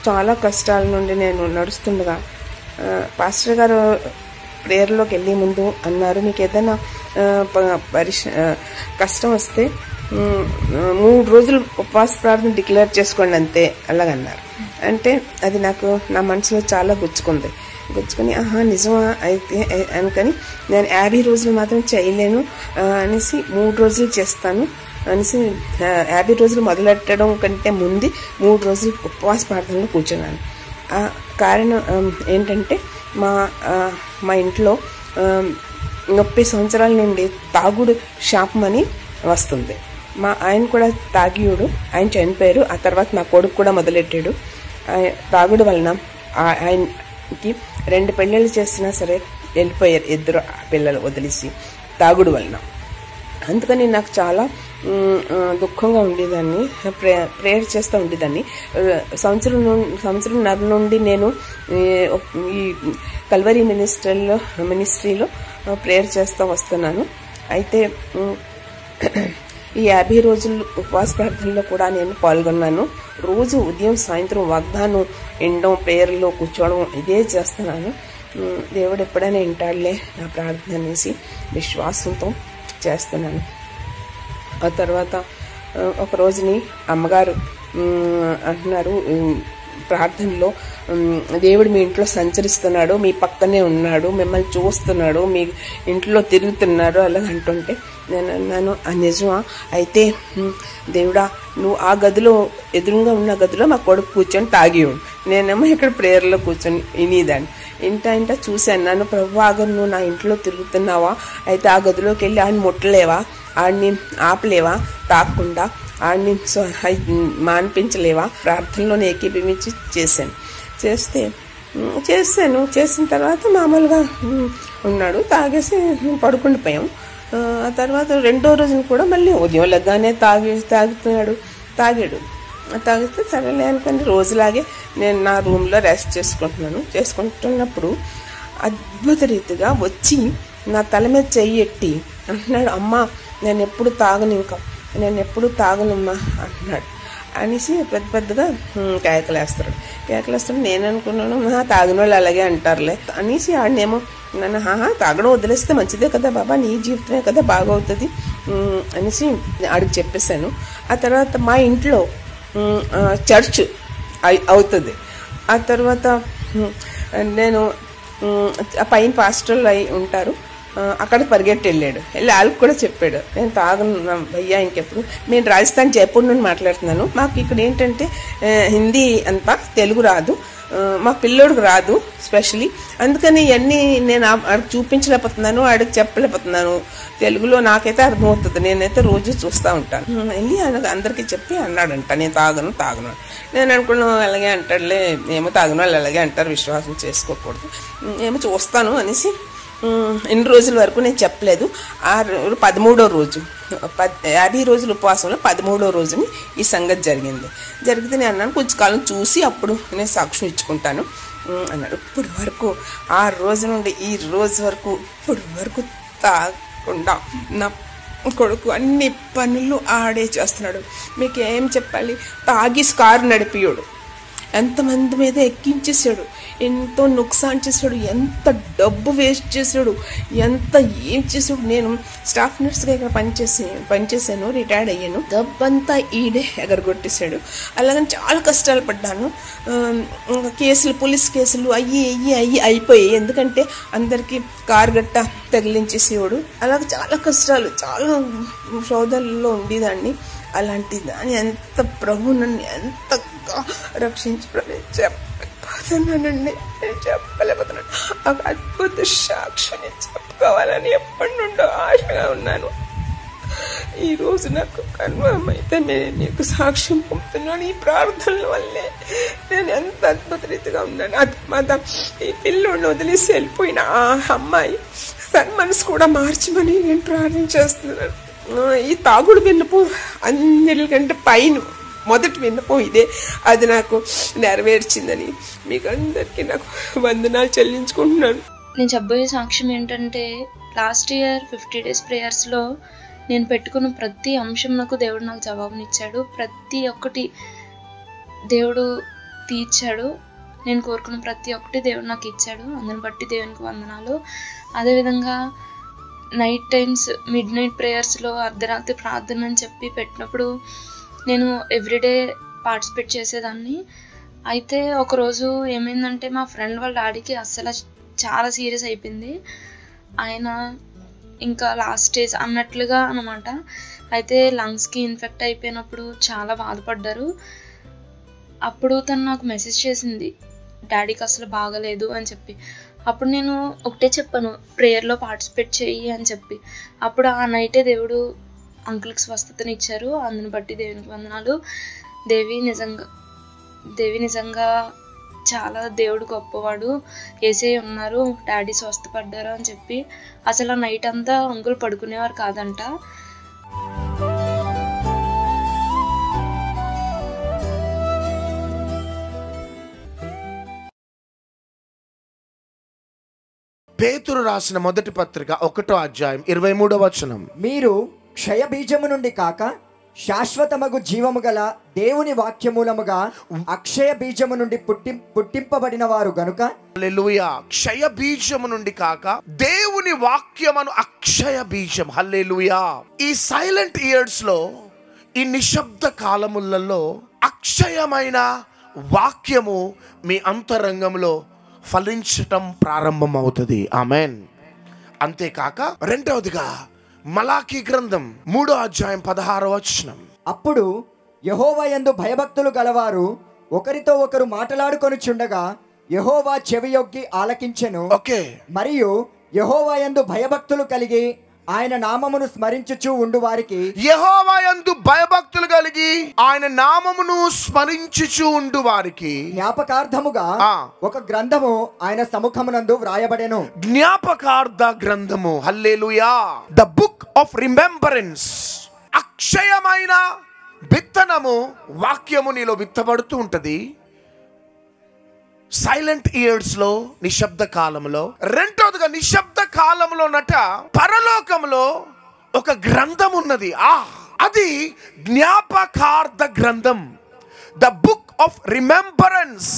చాలా కష్టాల నుండి నేను నడుస్తుండగా పాస్టర్ గారు ప్రేయర్లోకి వెళ్ళే ముందు అన్నారు, మీకు ఏదైనా కష్టం వస్తే 3 రోజులు ఉపవాస ప్రార్థన డిక్లేర్ చేసుకోండి అంతే అలాగన్నారు. అంటే అది నాకు నా మనసులో చాలా గుచ్చుకుని నిజమా అయితే అనుకని నేను 50 రోజులు మాత్రం చేయలేను అనేసి 3 రోజులు చేస్తాను అనేసి 50 రోజులు మొదలెట్టడం కంటే ముందు 3 రోజులు ఉపవాస ప్రార్థనలో కూర్చున్నాను. కారణం ఏంటంటే మా ఇంట్లో 30 సంవత్సరాల నుండి తాగుడు శాపం అని వస్తుంది. ఆయన కూడా తాగియుడు, ఆయన చనిపోయారు. ఆ తర్వాత నా కొడుకు కూడా మొదలెట్టాడు. తాగుడు వలన ఆయనకి 2 పెళ్ళిళ్ళు చేసినా సరే వెళ్ళిపోయారు 2 పిల్లలు వదిలేసి తాగుడు వలన. అందుకని నాకు చాలా దుఃఖంగా ఉండేదాన్ని, ప్రేయర్ చేస్తూ ఉండేదాన్ని. సంవత్సరంన్నర నుండి నేను ఈ కల్వరీ మినిస్ట్రీలో ప్రేయర్ చేస్తూ వస్తున్నాను. అయితే ఈ 50 రోజులు ఉపవాస ప్రార్థనలో కూడా నేను పాల్గొన్నాను. రోజు ఉదయం సాయంత్రం వాగ్దానం వినడం, ప్రేయర్లో కూర్చోవడం ఇదే చేస్తున్నాను. దేవుడు ఎప్పుడైనా వింటాడులే నా ప్రార్థన అనేసి విశ్వాసంతో చేస్తున్నాను. ఆ తర్వాత ఒక రోజుని అమ్మగారు అంటున్నారు, ప్రార్థనలో దేవుడు మీ ఇంట్లో సంచరిస్తున్నాడు, మీ పక్కనే ఉన్నాడు, మిమ్మల్ని చూస్తున్నాడు, మీ ఇంట్లో తిరుగుతున్నాడు అలా అంటుంటే నేను అన్నాను, నిజమా? అయితే దేవుడా నువ్వు ఆ గదిలో ఎదురుగా ఉన్న గదిలో మా కొడుకు కూర్చొని తాగి నేనేమో ఇక్కడ ప్రేయర్లో కూర్చొని వినేదాన్ని. ఇంట చూశాను. నన్ను ప్రభువాగా నువ్వు నా ఇంట్లో తిరుగుతున్నావా? అయితే ఆ గదిలోకి వెళ్ళి ఆడిని ముట్టలేవా? ఆడిని ఆపలేవా? తాకుండా ఆడిని మాన్పించలేవా? ప్రార్థనలోనే ఏకీభవించి చేసిన తర్వాత మామూలుగా ఉన్నాడు. తాగేసి పడుకుండిపోయాం. ఆ తర్వాత 2వ రోజున కూడా మళ్ళీ ఉదయం లెగ్గానే తాగాడు. తాగితే సరేలే అనుకుని రోజులాగే నేను నా రూమ్లో రెస్ట్ చేసుకుంటున్నప్పుడు అద్భుత రీతిగా వచ్చి నా తల మీద చెయ్యి ఎట్టి అంటున్నాడు, అమ్మా నేను ఎప్పుడు తాగనమ్మా అంటున్నాడు. అనేసి పెద్దగా కేకలేస్తాడు. నేను అనుకున్నాను తాగిన వాళ్ళు అలాగే అంటారులే అనేసి ఆడినేమో నన్ను తాగడం వదిలేస్తే మంచిదే కదా బాబా, నీ జీవితమే కదా బాగవుతుంది అనేసి ఆడికి చెప్పేశాను. ఆ తర్వాత మా ఇంట్లో చర్చ్ అవుతుంది. ఆ తర్వాత నేను పైన పాస్టర్లు అయి ఉంటారు, అక్కడ పరిగెట్టి వెళ్ళి వాళ్ళకి కూడా చెప్పాడు, నేను తాగను భయ్యా ఇంకెప్పుడు. నేను రాజస్థాన్ జైపూర్ నుండి మాట్లాడుతున్నాను. మాకు ఇక్కడ ఏంటంటే హిందీ అంతా, తెలుగు రాదు, మా పిల్లోడికి రాదు స్పెషలీ. అందుకని ఇవన్నీ నేను ఆడికి చూపించలేకపోతున్నాను, ఆడికి చెప్పలేకపోతున్నాను. తెలుగులో నాకైతే అర్థమవుతుంది, నేనైతే రోజు చూస్తూ ఉంటాను. వెళ్ళి అందరికీ చెప్పి అన్నాడంట, నేను తాగను. నేను అనుకున్నాను అలాగే అంటాడులే, ఏమో తాగిన వాళ్ళు అలాగే అంటారు, విశ్వాసం చేసుకోకూడదు, ఏమో చూస్తాను అనేసి ఇన్ని రోజుల వరకు నేను చెప్పలేదు. 13వ రోజు 50 రోజుల ఉపవాసంలో 13వ రోజుని ఈ సంగతి జరిగితే నేను అన్నాను కొంచెం కాలం చూసి అప్పుడు నేను సాక్ష్యం ఇచ్చుకుంటాను అన్నాడు. ఇప్పటి వరకు 6 రోజుల నుండి ఈ రోజు వరకు ఇప్పటి వరకు తాగకుండా నా కొడుకు అన్ని పనులు ఆడే చేస్తున్నాడు. మీకు ఏం చెప్పాలి, తాగి కారు నడిపియోడు, ఎంతమంది మీద ఎక్కించేసాడు, ఎంతో నుక్సాన్ చేశాడు, ఎంత డబ్బు వేస్ట్ చేశాడు, ఏం చేశాడు. నేను స్టాఫ్ నర్స్గా ఇక్కడ పనిచేసాను, రిటైర్డ్ అయ్యాను. డబ్బంతా ఈడే ఎగరగొట్టేశాడు. అలాగని చాలా కష్టాలు పడ్డాను. కేసులు, పోలీస్ కేసులు అయ్యి అయిపోయాయి. ఎందుకంటే అందరికీ కారు గట్ట తగిలించేసేవాడు. అలాగే చాలా కష్టాలు, చాలా సోదరుల్లో ఉండేదాన్ని. అలాంటి దాన్ని ఎంత ప్రభు నన్ను ఎంతగా రక్షించడం చెప్పలేకపోతున్నానండి, నేను చెప్పలేకపోతున్నాను. ఒక అద్భుత సాక్షిని చెప్పుకోవాలని ఎప్పటి నుండో ఆశగా ఉన్నాను. ఈ రోజు నాకు కన్ఫర్మ్ అయితే నేను నీకు సాక్ష్యం పంపుతున్నాను. ఈ ప్రార్థనల వల్లే నేను ఎంత అద్భుత రీతిగా ఉన్నాను. ఈ పిల్లోడిని వదిలేసి వెళ్ళిపోయిన ఆ అమ్మాయి తన మనసు కూడా మార్చమని నేను ప్రార్థన చేస్తున్నాను. ఈ తాగుడు విన్నపం అన్నిటికంటే పైన మొదటి విన్నపం ఇదే, అది నాకు నెరవేర్చిందని మీకు అందరికీ నాకు వందనాలు చెల్లించుకుంటున్నాను. నేను చెప్పబోయే సాక్ష్యం ఏంటంటే, లాస్ట్ ఇయర్ 50 days ప్రేయర్స్లో నేను పెట్టుకున్న ప్రతి అంశం దేవుడు నాకు జవాబునిచ్చాడు. ప్రతి ఒక్కటి దేవుడు తీర్చాడు. నేను కోరుకున్న ప్రతి ఒక్కటి దేవుడు నాకు ఇచ్చాడు. అందుని బట్టి దేవునికి వందనాలు. అదేవిధంగా నైట్ టైమ్స్ మిడ్ నైట్ ప్రేయర్స్లో అర్ధరాత్రి ప్రార్థన అని చెప్పి పెట్టినప్పుడు నేను ఎవ్రీడే పార్టిసిపేట్ చేసేదాన్ని. అయితే ఒకరోజు ఏమైందంటే మా ఫ్రెండ్ వాళ్ళ డాడీకి అస్సలు చాలా సీరియస్ అయిపోయింది. ఆయన ఇంకా లాస్ట్ స్టేజ్ అన్నట్లుగా అనమాట. అయితే లంగ్స్కి ఇన్ఫెక్ట్ అయిపోయినప్పుడు చాలా బాధపడ్డారు. అప్పుడు తను నాకు మెసేజ్ చేసింది, డాడీకి అసలు బాగలేదు అని చెప్పి. అప్పుడు నేను ఒకటే చెప్పాను, ప్రేయర్లో పార్టిసిపేట్ చెయ్యి అని చెప్పి. అప్పుడు ఆ నైటే దేవుడు అంకుల్కి స్వస్థతని ఇచ్చారు. అందుని బట్టి దేవునికి వందనాలు. దేవి నిజంగా చాలా దేవుడు గొప్పవాడు, యేసయ్య ఉన్నారు, డాడీ స్వస్థపడ్డారు అని చెప్పి. అసలు ఆ నైట్ అంతా అంకుల్ పడుకునేవారు కాదంట. పేతురు రాసిన మొదటి పత్రిక 1వ అధ్యాయం 23వ వచనం. మీరు క్షయ బీజము నుండి కాక శాశ్వతమగు జీవము గల దేవుని వాక్యమూలముగా అక్షయ బీజము నుండి పుట్టింపబడిన వారు గనుక. హల్లెలూయా. క్షయ బీజము నుండి కాక దేవుని వాక్యమును అక్షయ బీజం. హల్లెలూయా. ఈ సైలెంట్ ఇయర్స్ లో, ఈ నిశ్శబ్ద కాలములలో అక్షయమైన వాక్యము మీ అంతరంగంలో ఫలించటం ప్రారంభమవుతుంది. ఆమెన్. అంతేకాక రెండవదిగా మలాకీ గ్రంథం 3వ అధ్యాయం 16వ వచనం. అప్పుడు యెహోవా యందు భయభక్తులు గలవారు ఒకరితో ఒకరు మాట్లాడుకొనుచుండగా యెహోవా చెవియొగ్గి ఆలకించెను. ఓకే. మరియు యెహోవా యందు భయభక్తులు కలిగి ఆయన నామమును స్మరించుచు ఉండు వారికి, యెహోవా యందు భయభక్తులు కలిగి ఆయన నామమును స్మరించుచు ఉండు వారికి జ్ఞాపకార్థముగా ఒక గ్రంథము ఆయన సముఖమునందు వ్రాయబడెను. జ్ఞాపకార్థ గ్రంథము. Hallelujah. The book of remembrance. అక్షయమైన విత్తనము, వాక్యము నీలో విత్తబడుతూ ఉంటది సైలెంట్ ఇయర్స్ లో, నిశ్శబ్ద కాలంలో. రెండోదిగా నిశ్శబ్ద కాలంలో నట పరలోకంలో ఒక గ్రంథం ఉన్నది. అది జ్ఞాపకార్థ గ్రంథం. The book of remembrance.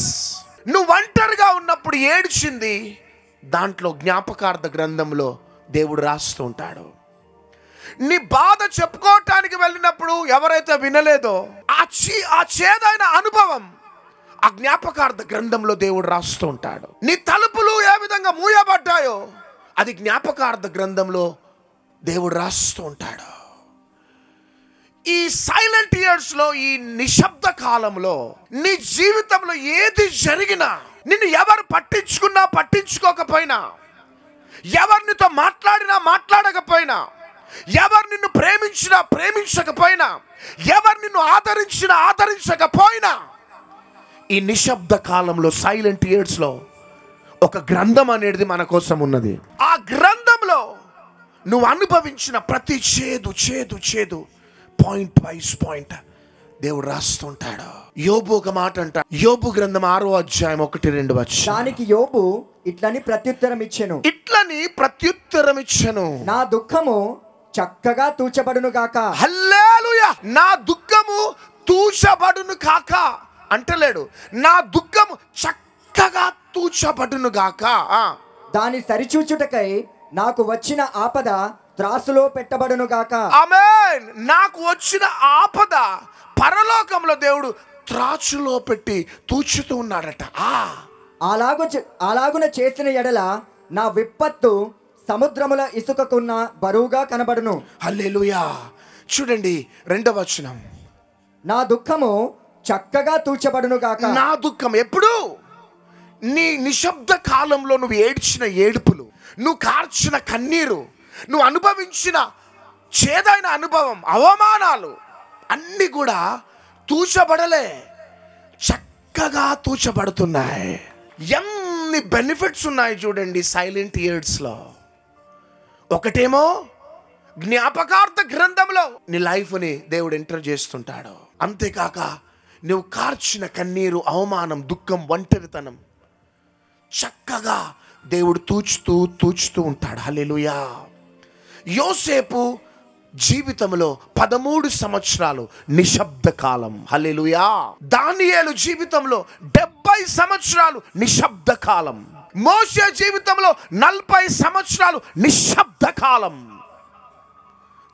నువ్వు ఒంటరిగా ఉన్నప్పుడు ఏడ్చింది, దాంట్లో జ్ఞాపకార్థ గ్రంథంలో దేవుడు రాస్తూ ఉంటాడు. నీ బాధ చెప్పుకోవటానికి వెళ్ళినప్పుడు ఎవరైతే వినలేదో ఆ చేదైన అనుభవం ఆ జ్ఞాపకార్థ గ్రంథంలో దేవుడు రాస్తూ ఉంటాడు. నీ తలుపులు ఏ విధంగా మూయబడ్డాయో అది జ్ఞాపకార్థ గ్రంథంలో దేవుడు రాస్తూ ఉంటాడు. ఈ సైలెంట్ ఇయర్స్ లో, ఈ నిశ్శబ్ద కాలంలో నీ జీవితంలో ఏది జరిగినా, నిన్ను ఎవరు పట్టించుకున్నా పట్టించుకోకపోయినా, ఎవరు నీతో మాట్లాడినా మాట్లాడకపోయినా, ఎవరు నిన్ను ప్రేమించినా ప్రేమించకపోయినా, ఎవరు నిన్ను ఆదరించినా ఆదరించకపోయినా, ఈ నిశ్శబ్ద కాలంలో, సైలెంట్ ఇయర్స్ లో ఒక గ్రంథం అనేది మన కోసం ఉన్నది. ఆ గ్రంథంలో నువ్వు అనుభవించిన ప్రతి చేదు పాయింట్ వైజ్ పాయింట్ దేవుడు రాస్తుంటాడు. యోబు ఒక మాట అంట. యోబు గ్రంథం 6వ అధ్యాయం 1-2 వచనం. దానికి యోబు ఇట్లని ప్రత్యుత్తరం ఇచ్చెను, నా దుఃఖము చక్కగా తూచబడును గాక. హల్లెలూయా. నా దుఃఖము తూచబడును కాక అంటలేడు, నా దుఃఖము చక్కగా తూచబడును గాక. దాని సరిచూచుటకై నాకు వచ్చిన ఆపద త్రాసులో పెట్టబడును గాక. ఆమేన్. నాకు వచ్చిన ఆపద పరలోకంలో దేవుడు త్రాచులో పెట్టి తూచుతూ ఉన్నాడట. అలాగున చేసిన ఎడల నా విపత్తు సముద్రముల ఇసుకకున్న బరువుగా కనబడును. హల్లెలూయా. చూడండి 2వ వచనం. నా దుఃఖము చక్కగా తూచబడును గాక. నా దుఃఖం ఎప్పుడు? నీ నిశ్శబ్ద కాలంలో నువ్వు ఏడ్చిన ఏడుపులు, నువ్వు కార్చిన కన్నీరు, నువ్వు అనుభవించిన చేదైన అనుభవం, అవమానాలు అన్నీ కూడా తూచబడలే, చక్కగా తూచబడుతున్నాయి. ఎన్ని బెనిఫిట్స్ ఉన్నాయి చూడండి సైలెంట్ ఇయర్స్ లో. ఒకటేమో జ్ఞాపకార్థ గ్రంథంలో నీ లైఫ్ని దేవుడు ఎంటర్ చేస్తుంటాడు. అంతేకాక నువ్వు కార్చిన కన్నీరు, అవమానం, దుఃఖం, ఒంటరితనం చక్కగా దేవుడు తూచుతూ ఉంటాడు. హల్లెలూయా. యోసేపు జీవితంలో 13 సంవత్సరాలు నిశ్శబ్ద కాలం. హల్లెలూయా. దానియేలు జీవితంలో 70 సంవత్సరాలు నిశ్శబ్ద కాలం. మోషే జీవితంలో 40 సంవత్సరాలు నిశ్శబ్ద కాలం.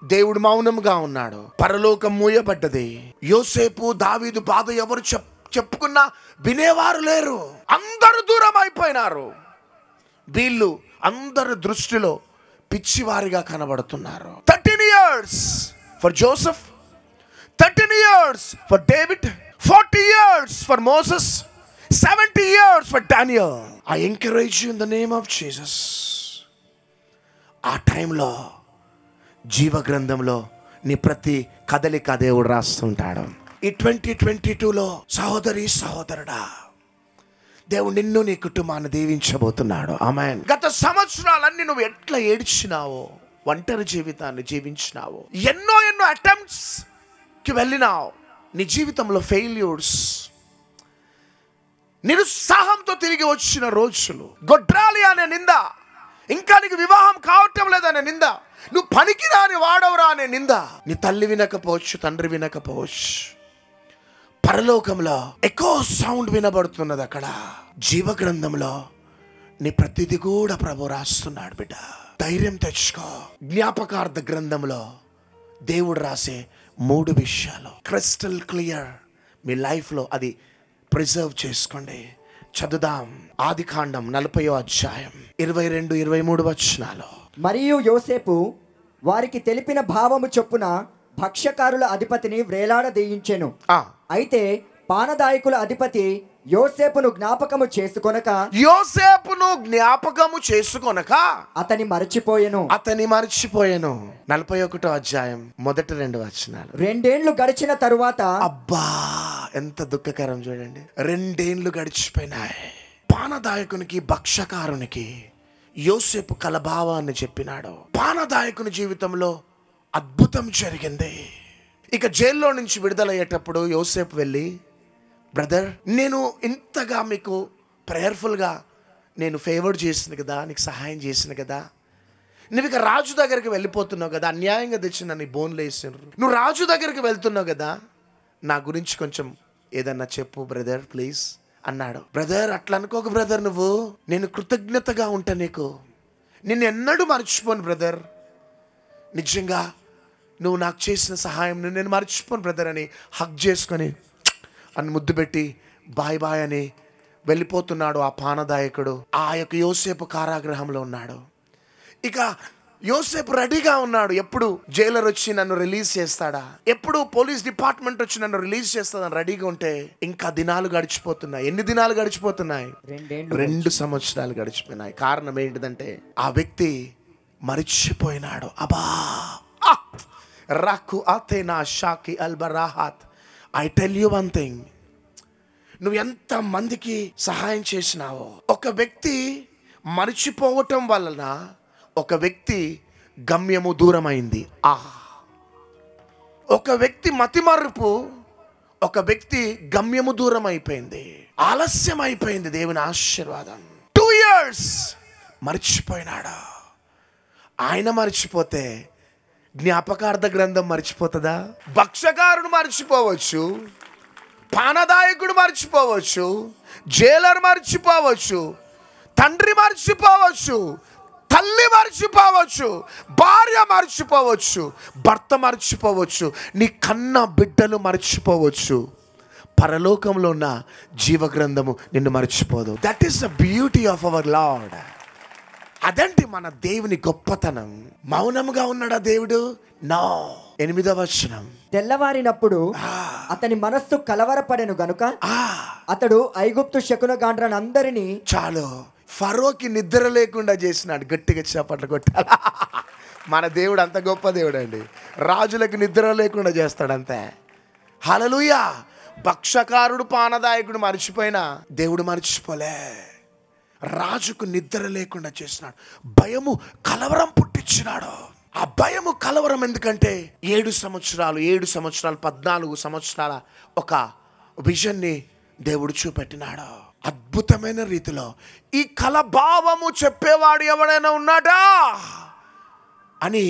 దేవుడు మౌనంగా ఉన్నాడు. పరలోకం మూయబడ్డది. యోసేపు దావీదు బాధ ఎవరు చెప్పుకున్నా వినేవారు లేరు. అందరూ దూరం అయిపోయినారు. వీళ్ళు అందరి దృష్టిలో పిచ్చివారిగా కనబడుతున్నారు. 13 years for Joseph, 13 years for David, 40 years for Moses, 70 years for Daniel. I encourage you in the name of Jesus. ఆ టైంలో జీవ గ్రంథంలో నీ ప్రతి కదలిక దేవుడు రాస్తుంటాడు. ఈ 2022లో సహోదరి సహోదరుడా, దేవుడు నిన్ను నీ కుటుంబాన్ని దీవించబోతున్నాడు. ఆమేన్. గత సంవత్సరాలన్నీ నువ్వు ఎట్లా ఏడ్చినావో, ఒంటరి జీవితాన్ని జీవించినావో, ఎన్నో అటెంప్ట్స్ కి వెళ్ళినావు. నీ జీవితంలో ఫెయిల్యూర్స్, నిరుత్సాహంతో తిరిగి వచ్చిన రోజులు, గొడ్రాలి అనే నింద, ఇంకా నీకు వివాహం కావటం లేదనే నింద, నువ్వు పనికిరాని వాడవురా అనే నింద, నీ తల్లి వినకపోవచ్చు, తండ్రి వినకపోవచ్చు. పరలోకంలో ఎకో సౌండ్ వినబడుతున్నది. అక్కడ జీవ గ్రంథంలో నీ ప్రతిదీ కూడా ప్రభు రాస్తున్నాడు. బిడ్డ ధైర్యం తెచ్చుకో. జ్ఞాపకార్థ గ్రంథంలో దేవుడు రాసే 3 విషయాలు క్రిస్టల్ క్లియర్. మీ లైఫ్లో అది ప్రిజర్వ్ చేసుకోండి. చదుదాం. ఆదికాండం 40వ అధ్యాయం 22-23 వచనాలు. మరియు యోసేపు వారికి తెలిపిన భావము చొప్పున భక్ష్యకారుల అధిపతిని వ్రేలాడదీయించెను. అయితే పానదాయకుల అధిపతి యోసేపును జ్ఞాపకము చేసుకొనక అతని మరచిపోయెను. 41వ అధ్యాయం మొదటి 2 వచనాలు. 2 ఏండ్లు గడిచిన తరువాత, అబ్బా ఎంత దుఃఖకరం చూడండి. 2 ఏండ్లు గడిచిపోయినాయి. పానదాయకునికి భక్ష్యకారునికి యోసేపు కలభావాన్ని చెప్పినాడు. పానదాయకుని జీవితంలో అద్భుతం జరిగింది. ఇక జైల్లో నుంచి విడుదలయ్యేటప్పుడు యోసేపు వెళ్ళి, బ్రదర్, నేను ఇంతగా మీకు ప్రేయర్ఫుల్గా నేను ఫేవర్ చేసిన కదా, నీకు సహాయం చేసిన కదా, నువ్వు ఇక రాజు దగ్గరికి వెళ్ళిపోతున్నావు కదా, అన్యాయంగా తెచ్చి నన్ను బోన్లు వేసినారు, నువ్వు రాజు దగ్గరికి వెళ్తున్నావు కదా, నా గురించి కొంచెం ఏదన్నా చెప్పు బ్రదర్ ప్లీజ్ అన్నాడు. బ్రదర్ అట్లా అనుకోకు బ్రదర్, నువ్వు, నేను కృతజ్ఞతగా ఉంటా నీకు, నిన్ను ఎన్నడూ మర్చిపోను బ్రదర్, నిజంగా నువ్వు నాకు చేసిన సహాయం నేను మర్చిపోను బ్రదర్ అని హగ్ చేసుకొని అని ముద్దు పెట్టి బాయ్ బాయ్ అని వెళ్ళిపోతున్నాడు ఆ పానదాయకుడు. ఆ యొక్క యోసేపు కారాగృహంలో ఉన్నాడు. ఇక యోసేపు రెడీగా ఉన్నాడు. ఎప్పుడు జైలర్ వచ్చి నన్ను రిలీజ్ చేస్తాడా, ఎప్పుడు పోలీస్ డిపార్ట్మెంట్ వచ్చి నన్ను రిలీజ్ చేస్తాడని రెడీగా ఉంటే ఇంకా దినాలు గడిచిపోతున్నాయి. ఎన్ని దినాలు గడిచిపోతున్నాయి? 2 సంవత్సరాలు గడిచిపోయినాయి. కారణం ఏంటిదంటే ఆ వ్యక్తి మరిచిపోయినాడు. అబా రాకు అతేనా షాకి అల్బరాహాత్. I tell you one thing, నువ్వు ఎంత మందికి సహాయం చేసినావో, ఒక వ్యక్తి మరిచిపోవటం వలన ఒక వ్యక్తి గమ్యము దూరమైంది. ఒక వ్యక్తి మతిమరుపు, ఒక వ్యక్తి గమ్యము దూరం అయిపోయింది, ఆలస్యం అయిపోయింది దేవుని ఆశీర్వాదం. 2 years మర్చిపోయినాడు. ఆయన మర్చిపోతే జ్ఞాపకార్థ గ్రంథం మర్చిపోతుందా? భక్ష్యకారుడు మర్చిపోవచ్చు, పానదాయకుడు మర్చిపోవచ్చు, జైలర్ మర్చిపోవచ్చు, తండ్రి మర్చిపోవచ్చు, తల్లి మర్చిపోవచ్చు, భార్య మర్చిపోవచ్చు, భర్త మర్చిపోవచ్చు, నీ కన్న బిడ్డలు మర్చిపోవచ్చు. పరలోకంలో ఉన్న జీవ గ్రంథము నిన్ను మర్చిపోదు. That is the beauty of our Lord. అదంటే మన దేవుని గొప్పతనం. మౌనంగా ఉన్నాడా దేవుడు? నో. 8వ వచనం. తెల్లవారినప్పుడు అతని మనస్సు కలవరపడెను గనుక అతడు ఐగుప్తు శకునగాండ్రనందరినీ, చాలు, ఫరోకి నిద్ర లేకుండా చేసినాడు. గట్టిగా చప్పట్లు కొట్టాలి. మన దేవుడు అంత గొప్ప దేవుడు అండి. రాజులకు నిద్ర లేకుండా చేస్తాడంతే. హల్లెలూయా. భక్ష్యకారుడు పానదాయకుడు మర్చిపోయినా దేవుడు మర్చిపోలే. రాజుకు నిద్ర లేకుండా చేసినాడు. భయము కలవరం పుట్టించినాడు. ఆ భయము కలవరం ఎందుకంటే 7 సంవత్సరాలు 14 సంవత్సరాల ఒక విజన్ని దేవుడు చూపెట్టినాడు. అద్భుతమైన రీతిలో ఈ కలభావము చెప్పేవాడు ఎవడైనా ఉన్నాడా అని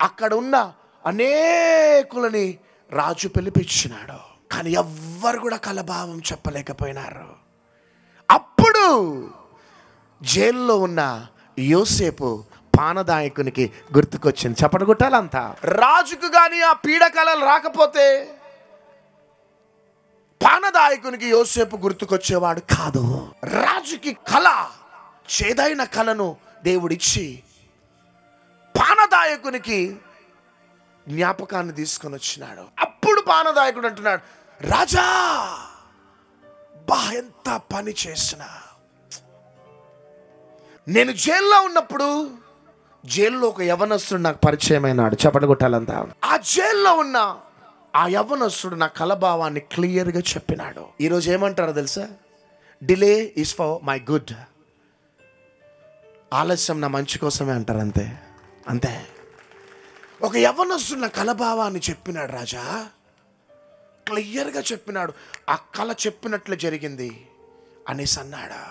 అక్కడ ఉన్న అనేకులని రాజు పిలిపించినాడు. కానీ ఎవ్వరు కూడా కలభావం చెప్పలేకపోయినారు. అప్పుడు జైల్లో ఉన్న యోసేపు పానదాయకునికి గుర్తుకొచ్చింది. చప్పట కొట్టాలంతా. రాజుకు కానీ ఆ పీడకలలు రాకపోతే పానదాయకునికి యోసేపు గుర్తుకొచ్చేవాడు కాదు. రాజుకి కళ, చేదైన కళను దేవుడిచ్చి పానదాయకునికి జ్ఞాపకాన్ని తీసుకొని వచ్చినాడు. అప్పుడు పానదాయకుడు అంటున్నాడు, రాజా ఎంత పని చేసినా, నేను జైల్లో ఉన్నప్పుడు జైల్లో ఒక యవనస్తుడు నాకు పరిచయం అయినాడు. చప్పట కొట్టాలంతా. ఆ జైల్లో ఉన్న ఆ యవనస్తుడు నా కలభావాన్ని క్లియర్గా చెప్పినాడు. ఈరోజు ఏమంటారో తెలుసా? Delay is for my good. ఆలస్యం నా మంచి కోసమే అంటారు. అంతే అంతే. ఒక యవనస్తుడు నా కలభావాన్ని చెప్పినాడు రాజా, క్లియర్గా చెప్పినాడు. ఆ కళ చెప్పినట్లు జరిగింది అనేసి అన్నాడు.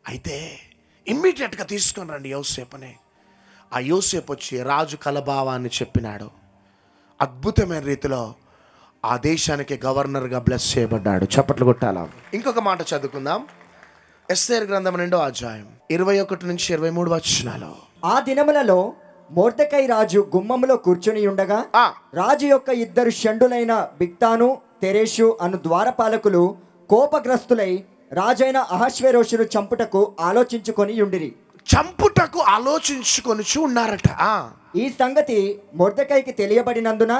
అయితే ఇమ్మీడియట్గా తీసుకొని రండి యోసేపుని. ఆ యోసేపు వచ్చి రాజు కలభావాన్ని చెప్పినాడు. అద్భుతమైన రీతిలో ఆ దేశానికి గవర్నర్గా బ్లెస్ చేయబడ్డాడు. చప్పట్లు కొట్టాలా. ఇంకొక మాట చదువుకుందాం. ఎస్తేరు గ్రంథం 2వ అధ్యాయం 21 నుంచి 23 వచనాలు. ఆ దినములలో మొర్దెకై రాజు గుమ్మములో కూర్చుని ఉండగా రాజు యొక్క 2 షండులైన బిగ్తాను తెరేషు అను ద్వారపాలకులు కోపగ్రస్తులై రాజైన అహష్వేరోషును చంపుటకు ఆలోచించుకొని ఉండిరి. చంపుటకు ఆలోచించుకొని ఉన్నారట. ఈ సంగతి మొర్దెకైకి తెలియబడినందున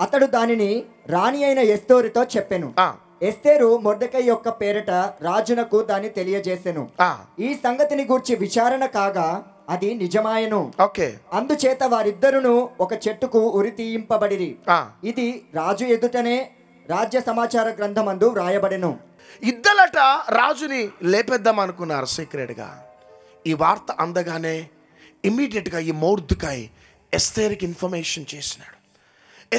అతడు దానిని రాణి అయిన ఎస్తేరుతో చెప్పెను. ఎస్తేరు మొర్దెకై యొక్క పేరట రాజునకు దాన్ని తెలియజేసెను. ఈ సంగతిని గూర్చి విచారణ కాగా అది నిజమాయను. అందుచేత వారిద్దరును ఒక చెట్టుకు ఉరి తీయింపబడిరి. ఇది రాజు ఎదుటనే రాజ్య సమాచార గ్రంథమందు వ్రాయబడెను. ఇద్దరట రాజుని లేపేద్దాం అనుకున్నారు సీక్రెట్గా. ఈ వార్త అందగానే ఇమ్మీడియట్గా ఈ మొర్దెకై ఎస్తేరుకి ఇన్ఫర్మేషన్ చేసినాడు.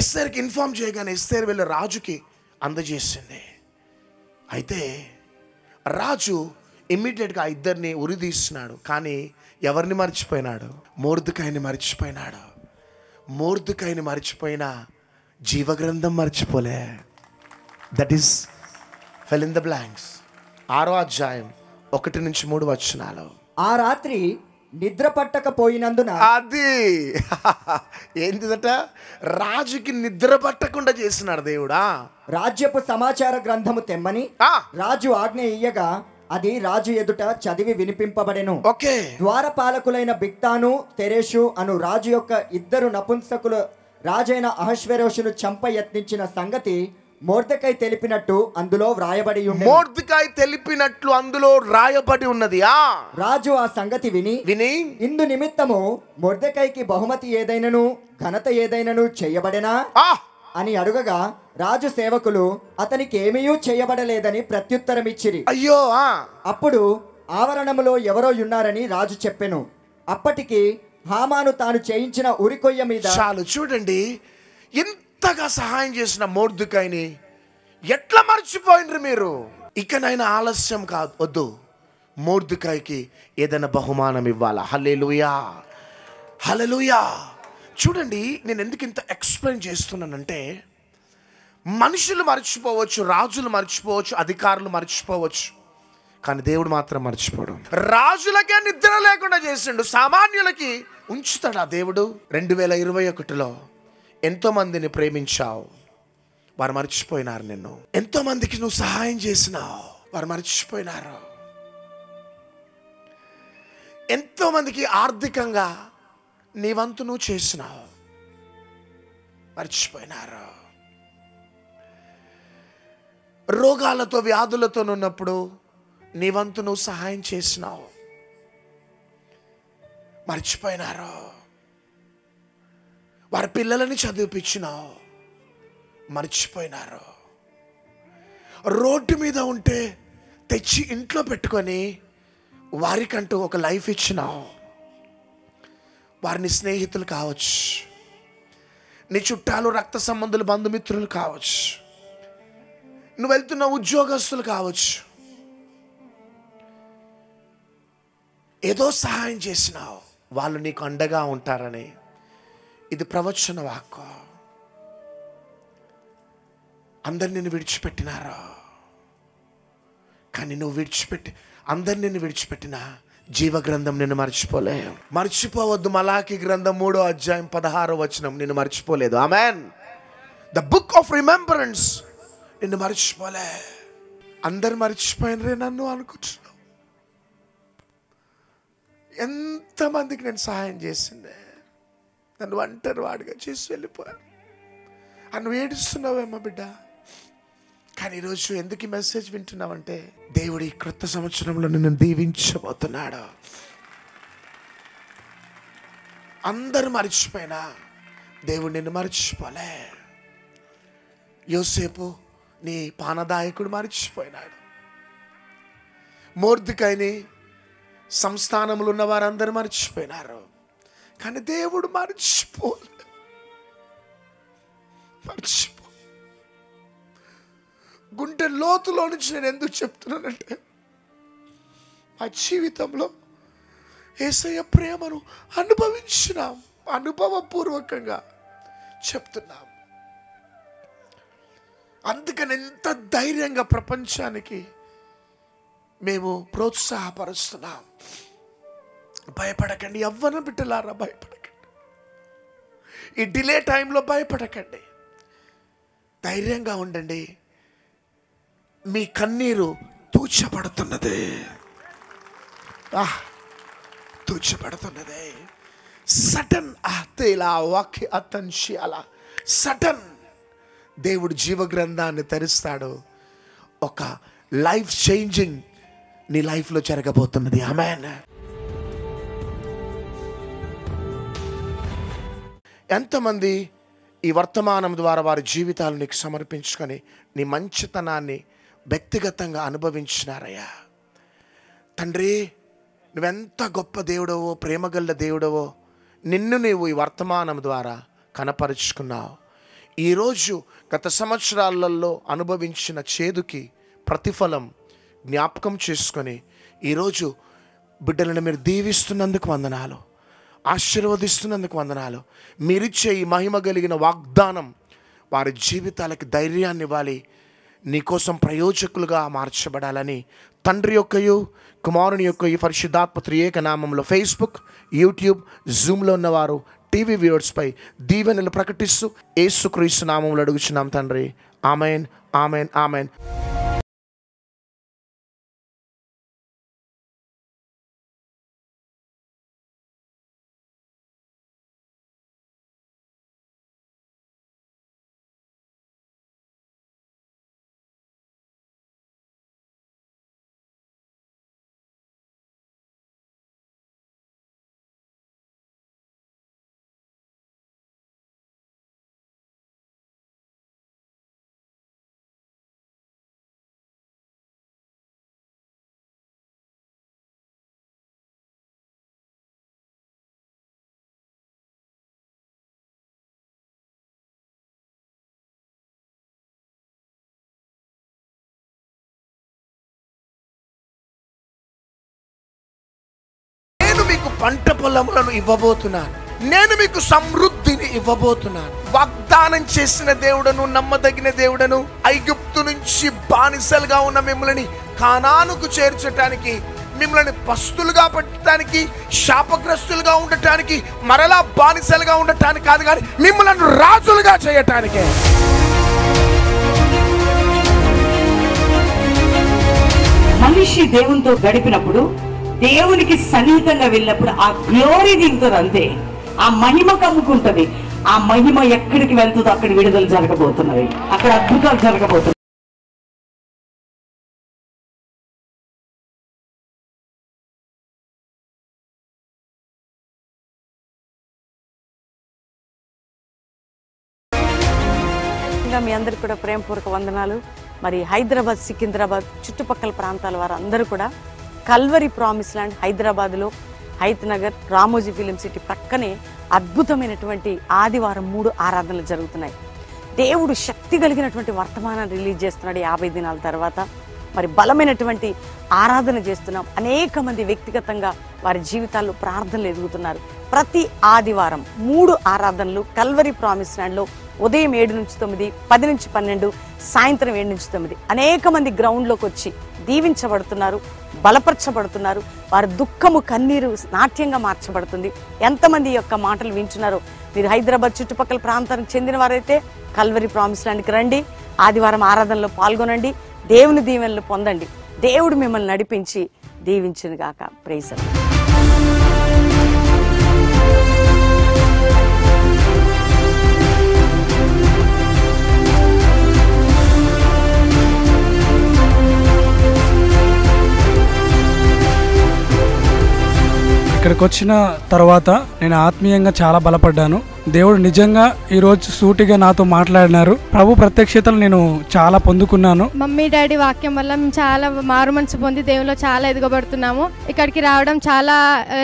ఎస్తేరుకి ఇన్ఫార్మ్ చేయగానే ఎస్తేరు వెళ్ళి రాజుకి అందజేసింది. అయితే రాజు ఇమ్మీడియట్గా ఆ ఇద్దరిని ఉరి తీస్తున్నాడు. కానీ ఎవరిని మర్చిపోయినాడు? మొర్దెకైని మర్చిపోయినాడు. మొర్దెకైని మర్చిపోయిన జీవగ్రంథం మర్చిపోలే. That is fill in the blanks. 6వ అధ్యాయం 1 నుంచి 3 వచనాలు. ఆ రాత్రి నిద్ర పట్టకపోయినందున అది ఏంటిదట? రాజుకి నిద్ర పట్టకుండా చేస్తున్నాడు దేవుడా. రాజ్యపు సమాచార గ్రంథము తెమ్మని రాజు ఆజ్ఞ ఇయ్యగా అది రాజు ఎదుట చదివి వినిపింపబడెను. ద్వారపాలకులైన బిగ్తాను తెరేషు అను రాజు యొక్క 2 నపుంసకులు రాజైన అహష్వేరోషును చంప యత్నించిన సంగతి మొర్దెకై తెలిపినట్టు అందులో వ్రాయబడి ఉన్నది. మొర్దెకై తెలిపినట్లు అందులో రాయబడి ఉన్నది. రాజు ఆ సంగతి విని ఇందు నిమిత్తము మొర్దెకైకి బహుమతి ఏదైనను ఘనత ఏదైనను చేయబడెనా అని అడుగగా రాజు సేవకులు అతనికి ఏమీ చేయబడలేదని ప్రత్యుత్తరమిచ్చిరి. అయ్యో. అప్పుడు ఆవరణములో ఎవరో ఉన్నారని రాజు చెప్పెను. అప్పటికి హామాను తాను చేయించిన ఉరికొయ్య మీద చాలు. చూడండి, ఇంతగా సహాయం చేసిన మొర్దెకైని ఎట్లా మర్చిపోయినరు మీరు? ఇకనైనా ఆలస్యం కాదు, వద్దు. మొర్దెకైకి ఏదైనా బహుమానం ఇవ్వాలా. హల్లెలూయా, హల్లెలూయా. చూడండి, నేను ఎందుకు ఇంత ఎక్స్ప్లెయిన్ చేస్తున్నానంటే, మనుషులు మర్చిపోవచ్చు, రాజులు మర్చిపోవచ్చు, అధికారులు మర్చిపోవచ్చు, కానీ దేవుడు మాత్రం మర్చిపోడు. రాజులకే నిద్ర లేకుండా చేసిండు, సామాన్యులకి ఉంచుతాడు ఆ దేవుడు. 2021లో ఎంతో మందిని ప్రేమించావు, వారు మర్చిపోయినారు నిన్ను. ఎంతో మందికి నువ్వు సహాయం చేసినావు, వారు మర్చిపోయినారు. ఎంతో మందికి ఆర్థికంగా నీ వంతు నువ్వు చేసినావు, మర్చిపోయినారు. రోగాలతో వ్యాధులతో ఉన్నప్పుడు నీ వంతు నువ్వు సహాయం చేసినావు, మర్చిపోయినారు. వారి పిల్లలని చదివిపించినావు, మర్చిపోయినారు. రోడ్డు మీద ఉంటే తెచ్చి ఇంట్లో పెట్టుకొని వారికంటూ ఒక లైఫ్ ఇచ్చినావు. వారిని స్నేహితులు కావచ్చు, నీ చుట్టాలు, రక్త సంబంధులు, బంధుమిత్రులు కావచ్చు, నువ్వు వెళ్తున్న ఉద్యోగస్తులు కావచ్చు, ఏదో సహాయం చేసినావు, వాళ్ళు నీకు అండగా ఉంటారని. ఇది ప్రవచన వాక్కు. అందరు నిన్ను విడిచిపెట్టినారు, కానీ నువ్వు అందరు నిన్ను విడిచిపెట్టినా జీవగ్రంథం నిన్ను మర్చిపోలే. మర్చిపోవద్దు. మలాకి గ్రంథం 3వ అధ్యాయం 16వ వచనం నిన్ను మర్చిపోలేదు. Amen. The book of remembrance నిన్ను మర్చిపోలే. అందరు మర్చిపోయినరే నన్ను అనుకుంటున్నావు. ఎంతమందికి నేను సహాయం చేసిందే, నన్ను ఒంటరి వాడిగా చేసి వెళ్ళిపోయాను. నువ్వు ఏడుస్తున్నావేమో బిడ్డ, కానీ ఈరోజు ఎందుకు ఈ మెసేజ్ వింటున్నావంటే దేవుడు ఈ క్రొత్త సంవత్సరంలో నిన్ను దీవించబోతున్నాడు. అందరూ మర్చిపోయినా దేవుడు నిన్ను మర్చిపోలే. యోసేపు నీ పానదాయకుడు మర్చిపోయినాడు. మొర్దెకైని సంస్థానంలో ఉన్న వారందరూ మర్చిపోయినారు, కానీ దేవుడు మర్చిపో. గుండె లోతులో నుంచి నేను ఎందుకు చెప్తున్నానంటే, మా జీవితంలో యేసయ్య ప్రేమను అనుభవించినాం, అనుభవపూర్వకంగా చెప్తున్నాం. అందుకని ఎంత ధైర్యంగా ప్రపంచానికి మేము ప్రోత్సాహపరుస్తున్నాం. భయపడకండి యవ్వన బిడ్డలారా, భయపడకండి. ఈ డిలే టైంలో భయపడకండి, ధైర్యంగా ఉండండి. మీ కన్నీరు తూచబడుతున్నది, తూచబడుతున్నది. సడన్ సడన్ దేవుడు జీవగ్రంథాన్ని తెరుస్తాడు. ఒక లైఫ్ చేంజింగ్ నీ లైఫ్లో జరగబోతున్నది. ఆమేన్. ఎంతమంది ఈ వర్తమానం ద్వారా వారి జీవితాలు నీకు సమర్పించుకొని నీ మంచితనాన్ని వ్యక్తిగతంగా అనుభవించినారయ్యా. తండ్రి, నువ్వెంత గొప్ప దేవుడవో, ప్రేమగల్ల దేవుడవో నిన్ను నీవు ఈ వర్తమానం ద్వారా కనపరుచుకున్నావు. ఈరోజు గత సంవత్సరాలలో అనుభవించిన చేదుకి ప్రతిఫలం జ్ఞాపకం చేసుకొని ఈరోజు బిడ్డలను మీరు దీవిస్తున్నందుకు వందనాలు, ఆశీర్వదిస్తున్నందుకు వందనాలు. మీరిచ్చే ఈ మహిమ కలిగిన వాగ్దానం వారి జీవితాలకి ధైర్యాన్ని ఇవ్వాలి, నీకోసం ప్రయోజకులుగా మార్చబడాలని తండ్రి యొక్కయు కుమారుని యొక్క ఈ పరిశుద్ధాత్మ త్రియేక నామంలో ఫేస్బుక్, యూట్యూబ్, జూమ్లో ఉన్నవారు, టీవీ వ్యూవర్స్పై దీవెనలు ప్రకటిస్తూ యేసుక్రీస్తు నామంలో అడుగుచున్నాం తండ్రి. Amen, amen, amen. మీకు పంట పొలములను ఇవ్వబోతున్నాను, నేను మీకు సమృద్ధిని ఇవ్వబోతున్నాను. వాగ్దానం చేసిన దేవుడను, నమ్మదగిన దేవుడను, ఐగుప్తు నుంచి బానిసలుగా ఉన్న మిమ్మల్ని కానానుకు చేర్చటానికి, మిమ్మల్ని పస్తులుగా పెట్టడానికి, శాపగ్రస్తులుగా ఉండటానికి, మరలా బానిసలుగా ఉండటానికి కాదు, కానీ మిమ్మల్ని రాజులుగా చేయటానికే. మనిషి దేవునితో గడిపినప్పుడు, దేవునికి సన్నిహితంగా వెళ్ళినప్పుడు ఆ గ్లోరీ దిగుతుంది. అంతే, ఆ మహిమ కమ్ముకుంటది. ఆ మహిమ ఎక్కడికి వెళ్తుందో అక్కడ విడుదల జరగబోతున్నది, అక్కడ అద్భుతాలు జరగబోతున్నాయి. మీ అందరికి కూడా ప్రేమపూర్వక వందనాలు. మరి హైదరాబాద్, సికింద్రాబాద్ చుట్టుపక్కల ప్రాంతాల వారు అందరూ కూడా కల్వరి ప్రామిస్ ల్యాండ్ హైదరాబాద్లో హైత్ నగర్ రామోజీ ఫిలిం సిటీ ప్రక్కనే అద్భుతమైనటువంటి ఆదివారం 3 ఆరాధనలు జరుగుతున్నాయి. దేవుడు శక్తి కలిగినటువంటి వర్తమానాన్ని రిలీజ్ చేస్తున్నాడు 50 దినాల తర్వాత. మరి బలమైనటువంటి ఆరాధన చేస్తున్నాం. అనేక మంది వ్యక్తిగతంగా వారి జీవితాల్లో ప్రార్థనలు ఎదుగుతున్నారు. ప్రతి ఆదివారం 3 ఆరాధనలు కల్వరీ ప్రామిస్ ల్యాండ్లో ఉదయం 7 నుంచి 9, 10 నుంచి 12, సాయంత్రం 7 నుంచి 9 అనేక మంది గ్రౌండ్లోకి వచ్చి దీవించబడుతున్నారు, బలపరచబడుతున్నారు. వారి దుఃఖము కన్నీరు నాట్యంగా మార్చబడుతుంది. ఎంతమంది యొక్క మాటలు వింటున్నారో మీరు హైదరాబాద్ చుట్టుపక్కల ప్రాంతానికి చెందిన వారైతే కల్వరీ ప్రామిస్ ల్యాండ్కి రండి, ఆదివారం ఆరాధనలో పాల్గొనండి, దేవుని దీవెనలు పొందండి. దేవుడు మిమ్మల్ని నడిపించి దీవించును గాక. Praise the Lord. ఇక్కడికి వచ్చిన తర్వాత నేను ఆత్మీయంగా చాలా బలపడ్డాను. దేవుడు నిజంగా ఈరోజు సూటిగా నాతో మాట్లాడినారు. ప్రభు ప్రత్యక్షతలు నేను చాలా పొందుకున్నాను. మమ్మీ డాడీ వాక్యం వల్ల మేము చాలా మారు మనసు పొంది దేవునిలో చాలా ఎదగబడుతున్నాము. ఇక్కడికి రావడం చాలా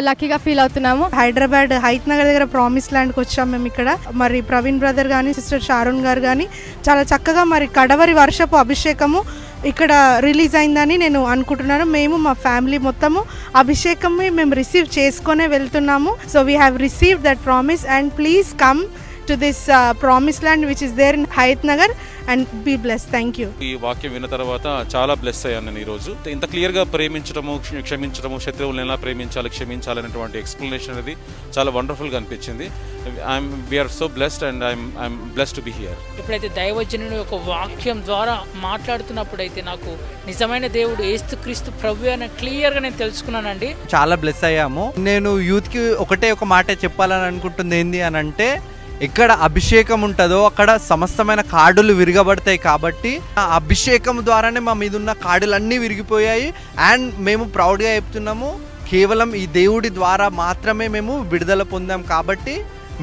లక్కీగా ఫీల్ అవుతున్నాము. హైదరాబాద్ హైత్ నగర్ దగ్గర ప్రామిస్ ల్యాండ్కి వచ్చాము మేము. ఇక్కడ మరి ప్రవీణ్ బ్రదర్ కానీ సిస్టర్ షారోన్ గారు కానీ చాలా చక్కగా మరి కడవరి వర్షపు అభిషేకము ఇక్కడ రిలీజ్ అయిందని నేను అనుకుంటున్నాను. మేము మా ఫ్యామిలీ మొత్తము అభిషేకం మేము రిసీవ్ చేసుకునే వెళ్తున్నాము. So we have received that promise and please come to this promised land which is there in Hayat Nagar and be blessed. Thank you. ఈ వాక్యం విన్న తర్వాత చాలా బ్లెస్ అయ్యాను నేను. ఈరోజు ఇంత క్లియర్గా ప్రేమించడము, క్షమించడము, శత్రువులను ఎలా ప్రేమించాలి, క్షమించాలి అనేటువంటి ఎక్స్ప్లెనేషన్ అనేది చాలా వండర్ఫుల్గా అనిపించింది. We are so blessed and I am blessed to be here. ఎప్పుడైతే దైవజనుడు ఒక వాక్యం ద్వారా మాట్లాడుతున్నప్పుడైతే నాకు నిజమైన దేవుడు యేసుక్రీస్తు ప్రభు అని క్లియర్గా నేను తెలుసుకున్నానండి. చాలా బ్లెస్ అయ్యాము. నేను యూత్కి ఒకటే ఒక మాట చెప్పాలని అనుకుంటుంది ఏంది అని అంటే, ఎక్కడ అభిషేకం ఉంటుందో అక్కడ సమస్తమైన కాడులు విరగబడతాయి. కాబట్టి ఆ అభిషేకం ద్వారానే మా మీద ఉన్న కాడులన్నీ విరిగిపోయాయి. అండ్ మేము ప్రౌడ్గా చెప్తున్నాము, కేవలం ఈ దేవుడి ద్వారా మాత్రమే మేము విడుదల పొందాం. కాబట్టి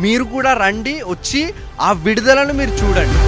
మీరు కూడా రండి, వచ్చి ఆ విడుదలను మీరు చూడండి.